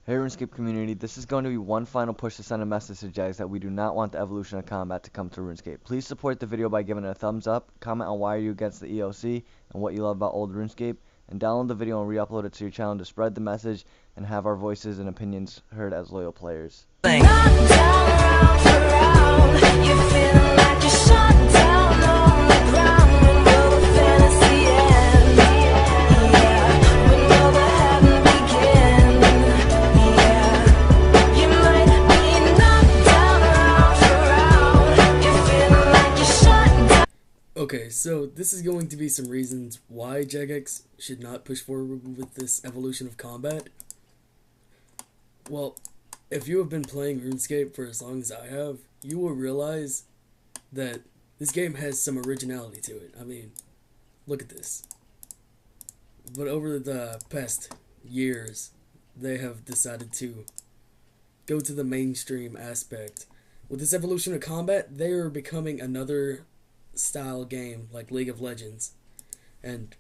Hey RuneScape community, this is going to be one final push to send a message to Jags that we do not want the evolution of combat to come to RuneScape. Please support the video by giving it a thumbs up, comment on why are you against the EOC and what you love about old RuneScape, and download the video and re-upload it to your channel to spread the message and have our voices and opinions heard as loyal players. Thanks. Okay, so this is going to be some reasons why Jagex should not push forward with this evolution of combat. Well, if you have been playing RuneScape for as long as I have, you will realize that this game has some originality to it. I mean, look at this. But over the past years, they have decided to go to the mainstream aspect. With this evolution of combat, they are becoming another style game like League of Legends, and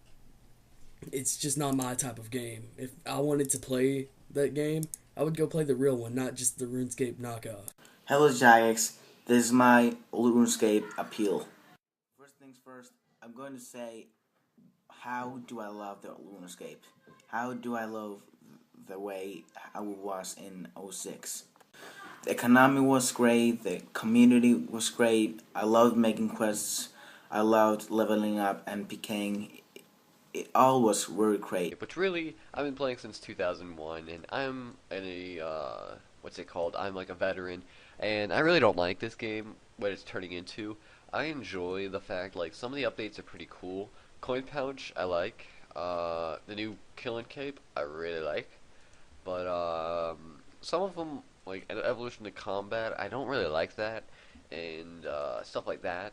it's just not my type of game. If I wanted to play that game, I would go play the real one, not just the RuneScape knockoff. Hello Jagex, this is my RuneScape appeal. First things first, I'm going to say how do I love the RuneScape? How do I love the way how it was in 06? The economy was great, the community was great, I loved making quests, I loved leveling up and PKing. It all was very great. But really, I've been playing since 2001, and I'm what's it called? I'm like a veteran, and I really don't like this game, what it's turning into. I enjoy the fact, like, some of the updates are pretty cool. Coin Pouch, I like. The new Killing Cape, I really like. But, some of them, like evolution to combat, I don't really like that, and stuff like that.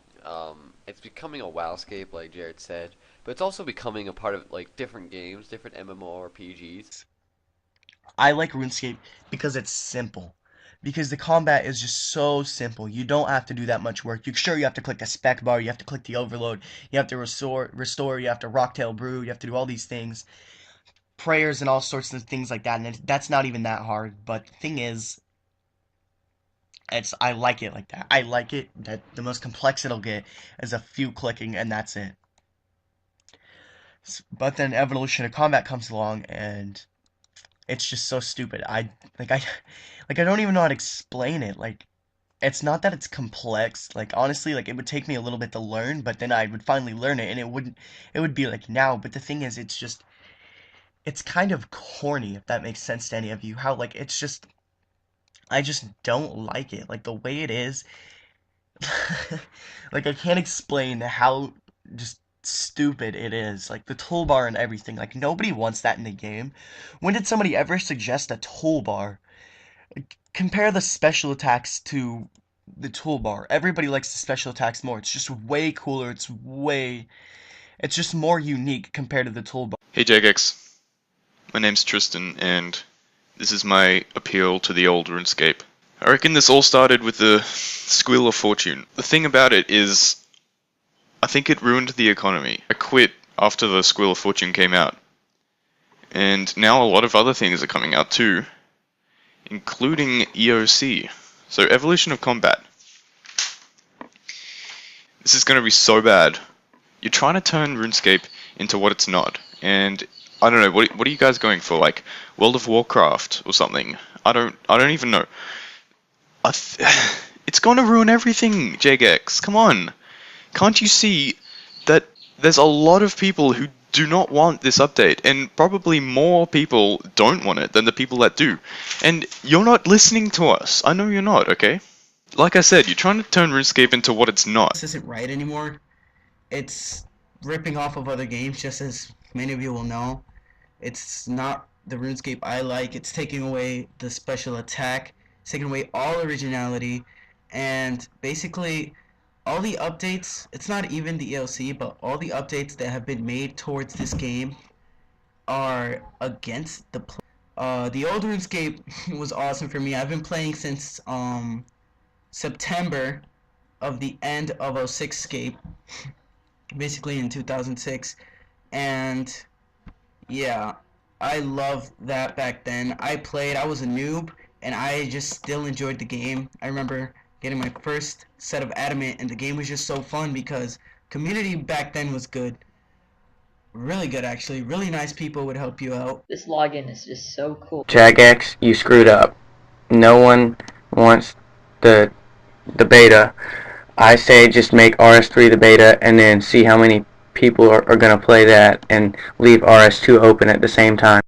It's becoming a WoWscape, like Jared said, but it's also becoming a part of like different games, different MMORPGs. I like RuneScape because it's simple. Because the combat is just so simple. You don't have to do that much work. You have to click the spec bar, you have to click the overload, you have to restore, you have to rocktail brew, you have to do all these things. Prayers and all sorts of things like that, and that's not even that hard. But the thing is, I like it like that. I like it that the most complex it'll get is a few clicking and that's it. But then Evolution of Combat comes along and it's just so stupid. I don't even know how to explain it. Like, it's not that it's complex. Like, honestly, like, it would take me a little bit to learn, but then I would finally learn it and it would be like now. But the thing is, it's kind of corny, if that makes sense to any of you. How, like, I just don't like it. Like, the way it is, like, I can't explain how just stupid it is. Like, the toolbar and everything. Like, nobody wants that in the game. When did somebody ever suggest a toolbar? Like, compare the special attacks to the toolbar. Everybody likes the special attacks more. It's just way cooler. It's just more unique compared to the toolbar. Hey Jagex, my name's Tristan, and this is my appeal to the old RuneScape. I reckon this all started with the Squeal of Fortune. The thing about it is, I think it ruined the economy. I quit after the Squeal of Fortune came out. And now a lot of other things are coming out too, including EOC. So Evolution of Combat. This is going to be so bad. You're trying to turn RuneScape into what it's not, and I don't know, what are you guys going for, like World of Warcraft or something? I don't even know. It's going to ruin everything, Jagex. Come on. Can't you see that there's a lot of people who do not want this update, and probably more people don't want it than the people that do. And you're not listening to us. I know you're not, okay? Like I said, you're trying to turn RuneScape into what it's not. This isn't right anymore. It's ripping off of other games, just as many of you will know. It's not the RuneScape I like. It's taking away the special attack, it's taking away all originality, and basically all the updates, it's not even the ELC, but all the updates that have been made towards this game are against the the old RuneScape was awesome for me. I've been playing since September of the end of 06 Scape, basically in 2006, and yeah, I loved that back then. I was a noob, and I just still enjoyed the game. I remember getting my first set of Adamant, and the game was just so fun because community back then was good. Really good, actually. Really nice people would help you out. This login is just so cool. Jagex, you screwed up. No one wants the beta. I say just make RS3 the beta and then see how many people are going to play that and leave RS2 open at the same time.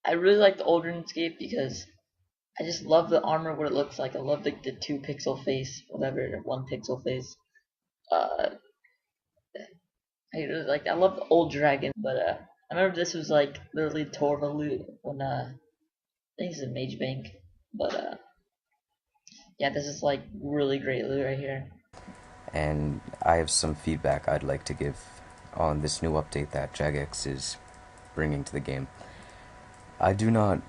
I really like the old RuneScape because I just love the armor, what it looks like. I love the 2 pixel face, whatever, 1 pixel face. I love the old dragon, but I remember this was like literally tour of a loot when I think it's a Mage Bank, but yeah, this is like really great loot right here. And I have some feedback I'd like to give on this new update that Jagex is bringing to the game. I do not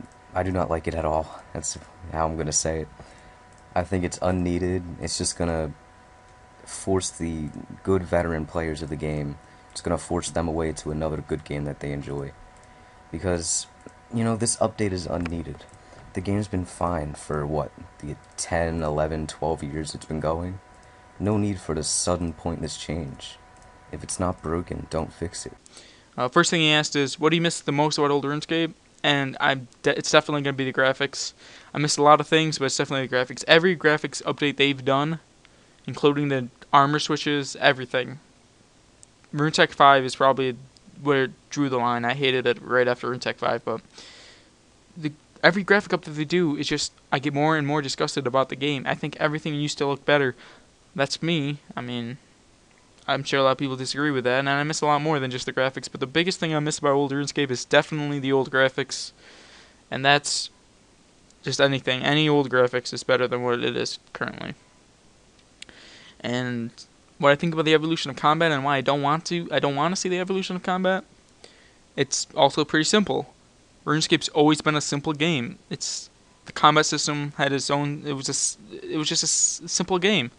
like it at all. That's how I'm gonna say it. I think it's unneeded. It's just gonna force the good veteran players of the game. It's gonna force them away to another good game that they enjoy. Because, you know, this update is unneeded. The game's been fine for what, the 10, 11, 12 years it's been going. No need for the sudden pointless change. If it's not broken, don't fix it. First thing he asked is, what do you miss the most about old RuneScape? And it's definitely going to be the graphics. I missed a lot of things, but it's definitely the graphics. Every graphics update they've done, including the armor switches, everything. RuneTech 5 is probably where it drew the line. I hated it right after RuneTech 5, but every graphic update they do is just, I get more and more disgusted about the game. I think everything used to look better. That's me. I mean, I'm sure a lot of people disagree with that, and I miss a lot more than just the graphics. But the biggest thing I miss about old RuneScape is definitely the old graphics, and that's just anything. Any old graphics is better than what it is currently. And what I think about the evolution of combat and why I don't want to see the evolution of combat, it's also pretty simple. RuneScape's always been a simple game. The combat system had its own. It was just a simple game.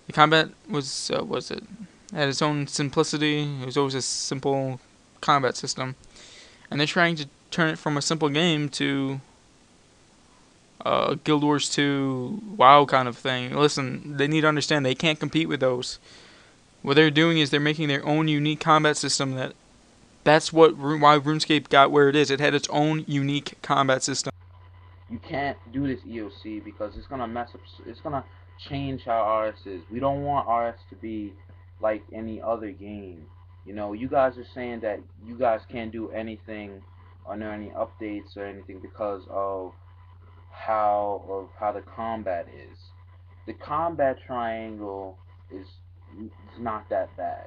The combat had its own simplicity. It was always a simple combat system, and they're trying to turn it from a simple game to Guild Wars 2 WoW kind of thing. Listen, they need to understand they can't compete with those. What they're doing is they're making their own unique combat system. That's why RuneScape got where it is. It had its own unique combat system. You can't do this EOC because it's gonna mess up. It's gonna change how RS is. We don't want RS to be like any other game. You know, you guys are saying that you guys can't do anything on any updates or anything because of how the combat is. The combat triangle is not that bad.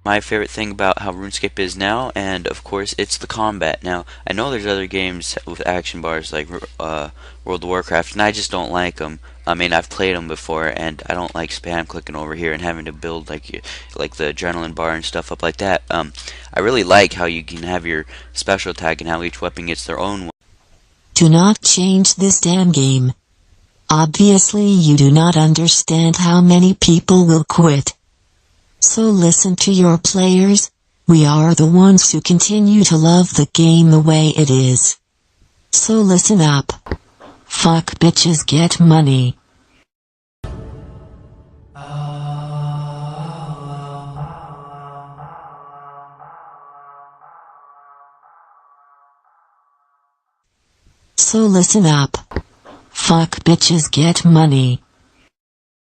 My favorite thing about how RuneScape is now, and of course, it's the combat. Now, I know there's other games with action bars like World of Warcraft, and I just don't like them. I mean, I've played them before, and I don't like spam clicking over here and having to build like the adrenaline bar and stuff up like that. I really like how you can have your special attack and how each weapon gets their own. Do not change this damn game. Obviously, you do not understand how many people will quit. So listen to your players. We are the ones who continue to love the game the way it is. So listen up. Fuck bitches, get money. So listen up. Fuck bitches, get money.